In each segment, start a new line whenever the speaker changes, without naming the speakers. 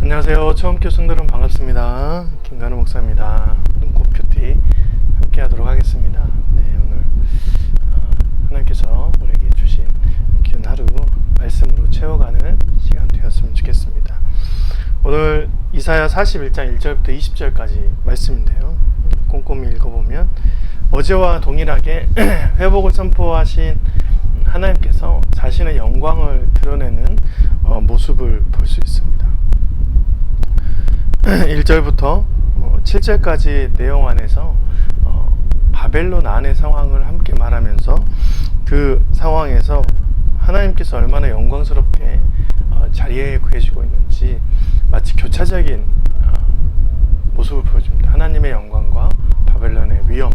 안녕하세요. 처음 교성들은 반갑습니다. 김관우 목사입니다. 눈꽃큐티 함께 하도록 하겠습니다. 네, 오늘 하나님께서 우리에게 주신 귀한 하루 말씀으로 채워가는 시간 되었으면 좋겠습니다. 오늘 이사야 41장 1절부터 20절까지 말씀인데요. 꼼꼼히 읽어보면 어제와 동일하게 회복을 선포하신 하나님께서 자신의 영광을 드러내는 모습을 볼 수 있습니다. 1절부터 7절까지 내용 안에서 바벨론 안의 상황을 함께 말하면서 그 상황에서 하나님께서 얼마나 영광스럽게 자리에 계시고 있는지 마치 교차적인 모습을 보여줍니다. 하나님의 영광과 바벨론의 위엄,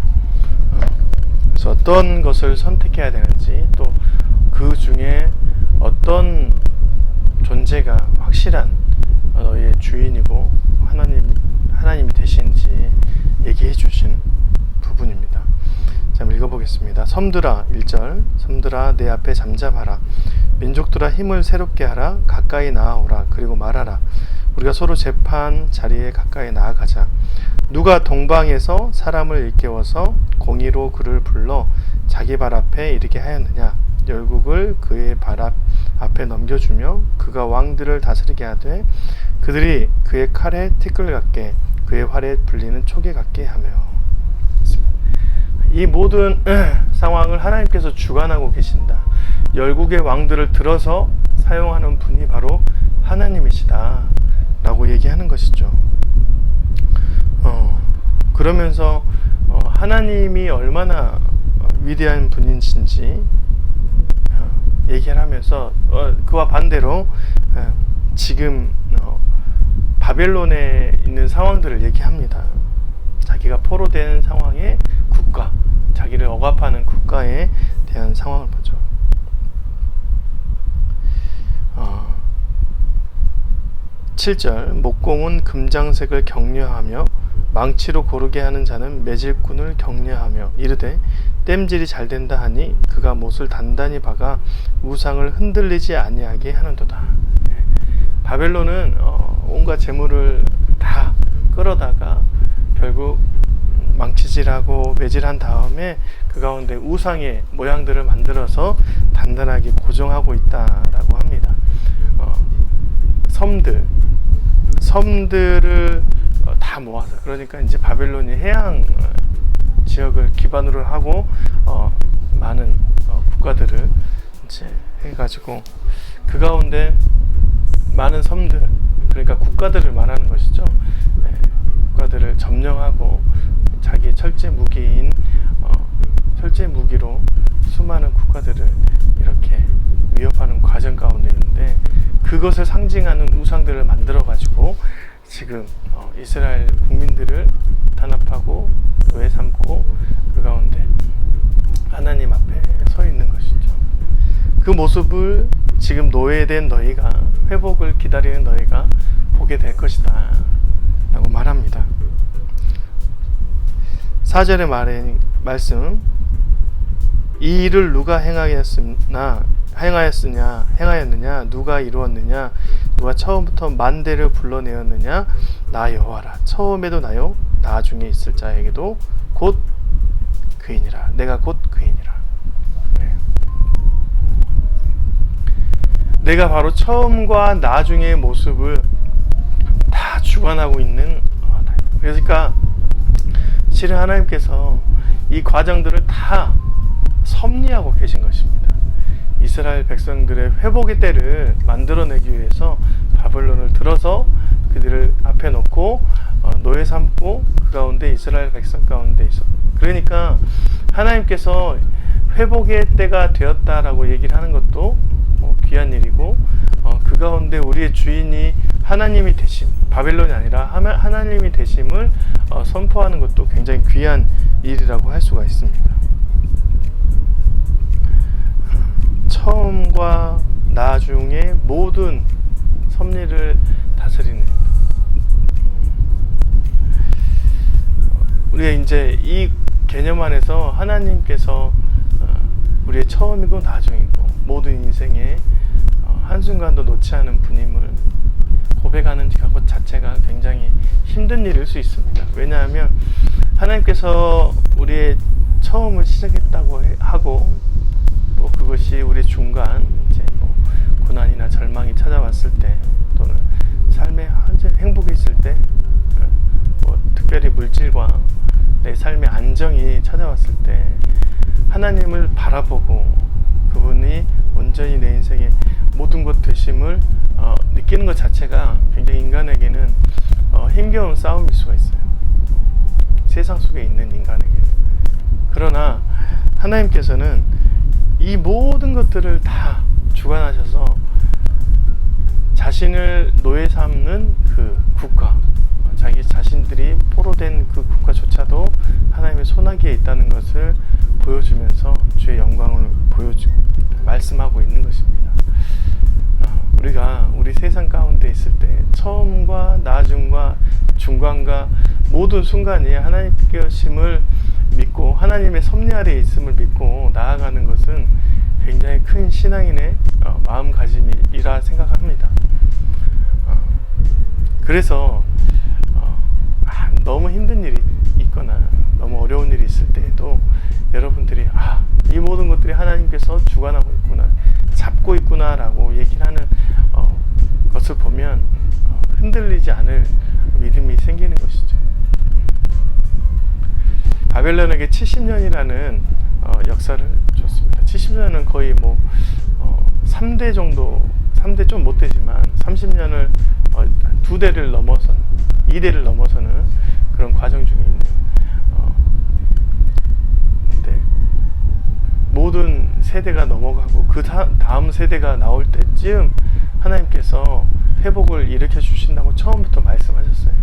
그래서 어떤 것을 선택해야 되는지, 또 그 중에 어떤 존재가 확실한 너희의 주인이고 하나님이 되시는지 얘기해 주신 부분입니다. 자, 읽어보겠습니다. 섬들아, 1절. 섬들아, 내 앞에 잠잠하라. 민족들아, 힘을 새롭게 하라. 가까이 나아오라. 그리고 말하라. 우리가 서로 재판 자리에 가까이 나아가자. 누가 동방에서 사람을 일깨워서 공의로 그를 불러 자기 발 앞에 이르게 하였느냐. 열국을 그의 발 앞에 넘겨주며 그가 왕들을 다스리게 하되 그들이 그의 칼에 티끌 같게 그의 활에 불리는 촉에 같게 하며. 이 모든 상황을 하나님께서 주관하고 계신다. 열국의 왕들을 들어서 사용하는 분이 바로 하나님이시다 라고 얘기하는 것이죠. 그러면서 하나님이 얼마나 위대한 분인지 얘기를 하면서 그와 반대로 지금 바벨론에 있는 상황들을 얘기합니다. 자기가 포로된 상황의 국가, 자기를 억압하는 국가에 대한 상황을 보죠. 7절. 목공은 금장색을 격려하며 망치로 고르게 하는 자는 매질꾼을 격려하며 이르되 땜질이 잘 된다 하니 그가 못을 단단히 박아 우상을 흔들리지 아니하게 하는도다. 바벨론은 온갖 재물을 다 끌어다가 결국 망치질하고 매질한 다음에 그 가운데 우상의 모양들을 만들어서 단단하게 고정하고 있다라고 합니다. 섬들을 다 모아서, 그러니까 이제 바벨론이 해양 지역을 기반으로 하고 많은 국가들을 이제 해가지고 그 가운데 많은 섬들, 그러니까 국가들을 말하는 것이죠. 국가들을 점령하고 자기의 철제 무기로 수많은 국가들을 이렇게 위협하는 과정 가운데 있는데, 그것을 상징하는 우상들을 만들어 가지고 지금 이스라엘 국민들을 탄압하고 외삼고 그 가운데 하나님 앞에 서 있는 것이죠. 그 모습을 지금 노예된 너희가, 회복을 기다리는 너희가 보게 될 것이다 라고 말합니다. 4절의 말씀. 이 일을 누가 행하였느냐, 누가 이루었느냐, 누가 처음부터 만대를 불러내었느냐, 나 여호와라. 처음에도 나요, 나중에 있을 자에게도 곧 그이니라. 내가 곧 그이니라. 내가 바로 처음과 나중의 모습을 다 주관하고 있는, 그러니까 실은 하나님께서 이 과정들을 다 섭리하고 계신 것입니다. 이스라엘 백성들의 회복의 때를 만들어내기 위해서 바벨론을 들어서 그들을 앞에 놓고 노예 삼고 그 가운데 이스라엘 백성 가운데 있었다. 그러니까 하나님께서 회복의 때가 되었다라고 얘기를 하는 것도 귀한 일이고, 그 가운데 우리의 주인이 하나님이 되심, 바벨론이 아니라 하나님이 되심을 선포하는 것도 굉장히 귀한 일이라고 할 수가 있습니다. 처음과 나중에 모든 섭리를 다스리는, 우리가 이제 이 개념 안에서 하나님께서 우리의 처음이고 나중이고 모든 인생에 한순간도 놓지 않은 분임을 고백하는 것 자체가 굉장히 힘든 일일 수 있습니다. 왜냐하면 하나님께서 우리의 처음을 시작했다고 하고 또 그것이 우리 중간 이제 뭐 고난이나 절망이 찾아왔을 때 또는 삶의 행복이 있을 때 뭐 특별히 물질과 내 삶의 안정이 찾아왔을 때 하나님을 바라보고 그분이 온전히 내 인생의 모든 것 되심을 느끼는 것 자체가 굉장히 인간에게는 힘겨운 싸움일 수가 있어요. 세상 속에 있는 인간에게는. 그러나 하나님께서는 이 모든 것들을 다 주관하셔서 자신을 노예 삼는 그 국가, 자기 자신들이 포로된 그 국가조차도 하나님의 손아귀에 있다는 것을 보여주면서 주의 영광을 말씀하고 있는 것입니다. 우리가 우리 세상 가운데 있을 때 처음과 나중과 중간과 모든 순간이 하나님께 계심을 믿고 하나님의 섭리 아래에 있음을 믿고 나아가는 것은 굉장히 큰 신앙인의 마음가짐이라 생각합니다. 그래서 너무 힘든 일이 있거나 너무 어려운 일이 있을 때에도 여러분들이 이 모든 것들이 하나님께서 주관하고 있구나, 잡고 있구나 라고 얘기를 하는 것을 보면 흔들리지 않을 믿음이 생기는 것이죠. 바벨론에게 70년이라는 역사를 줬습니다. 70년은 거의 3대 정도, 3대 좀 못 되지만 30년을 2대를 넘어선, 2대를 넘어서는 그런 과정 중에 있는 근데 모든 세대가 넘어가고 그 다음 세대가 나올 때쯤 하나님께서 회복을 일으켜 주신다고 처음부터 말씀하셨어요.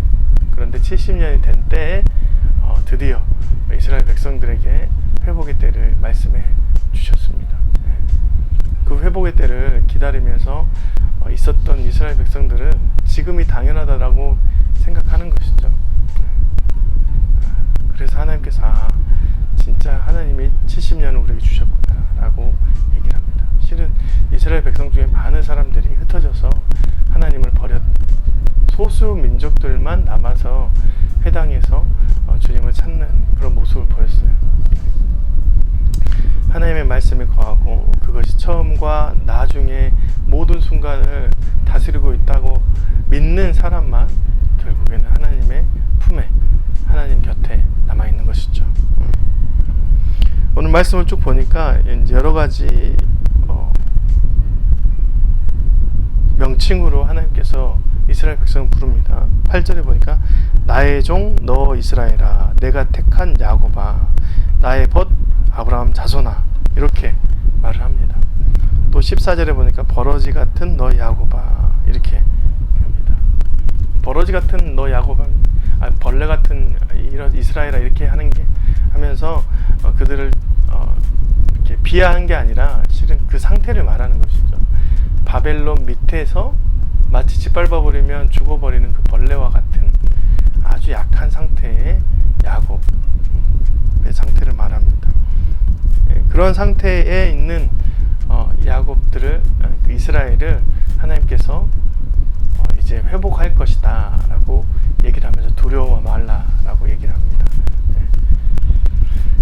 그런데 70년이 된 때에 드디어 이스라엘 백성들에게 회복의 때를 말씀해 주셨습니다. 그 회복의 때를 기다리면서 있었던 이스라엘 백성들은 지금이 당연하다라고 생각하는 것이죠. 그래서 하나님께서 진짜 하나님이 70년을 우리에게 주셨구나 라고 얘기를 합니다. 실은 이스라엘 백성 중에 많은 사람들이 흩어져서 하나님을 버렸, 소수 민족들만 남아서 회당에서 주님을 찾는 그런 모습을 보였어요. 하나님의 말씀에 거하고 그것이 처음과 나중에 모든 순간을 다스리고 있다고 믿는 사람만 결국에는 하나님의 품에, 하나님 곁에 남아있는 것이죠. 오늘 말씀을 쭉 보니까 이제 여러 가지 명칭으로 하나님께서 이스라엘 백성을 부릅니다. 8절에 보니까 나의 종 너 이스라엘아, 내가 택한 야곱아, 나의 벗 아브라함 자손아, 이렇게 말을 합니다. 또 14절에 보니까 버러지 같은 너 야곱아, 이렇게 합니다. 버러지 같은 너 야곱아, 벌레 같은 이스라엘아, 이렇게 하는 게 하면서 그들을 이렇게 비하한 게 아니라 실은 그 상태를 말하는 것이죠. 바벨론 밑에서 마치 짓밟아버리면 죽어버리는 그 벌레와 같은 아주 약한 상태의 야곱의 상태를 말합니다. 그런 상태에 있는 야곱들을, 그 이스라엘을 하나님께서 이제 회복할 것이다 라고 얘기를 하면서 두려워 말라라고 얘기를 합니다.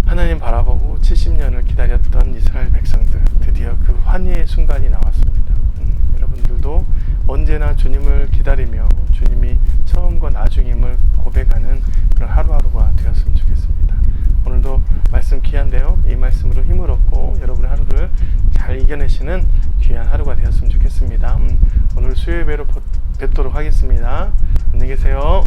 하나님 바라보고 70년을 기다렸던 이스라엘 백성들, 드디어 그 환희의 순간이 나왔습니다. 여러분들도 언제나 주님을 기다리며 주님이 처음과 나중임을 고백하는 그런 하루하루가 되었으면 좋겠습니다. 오늘도 말씀 귀한데요, 이 말씀으로 힘을 얻고 여러분의 하루를 잘 이겨내시는 귀한 하루가 되었으면 좋겠습니다. 오늘 수요예배로 뵙도록 하겠습니다. 안녕히 계세요.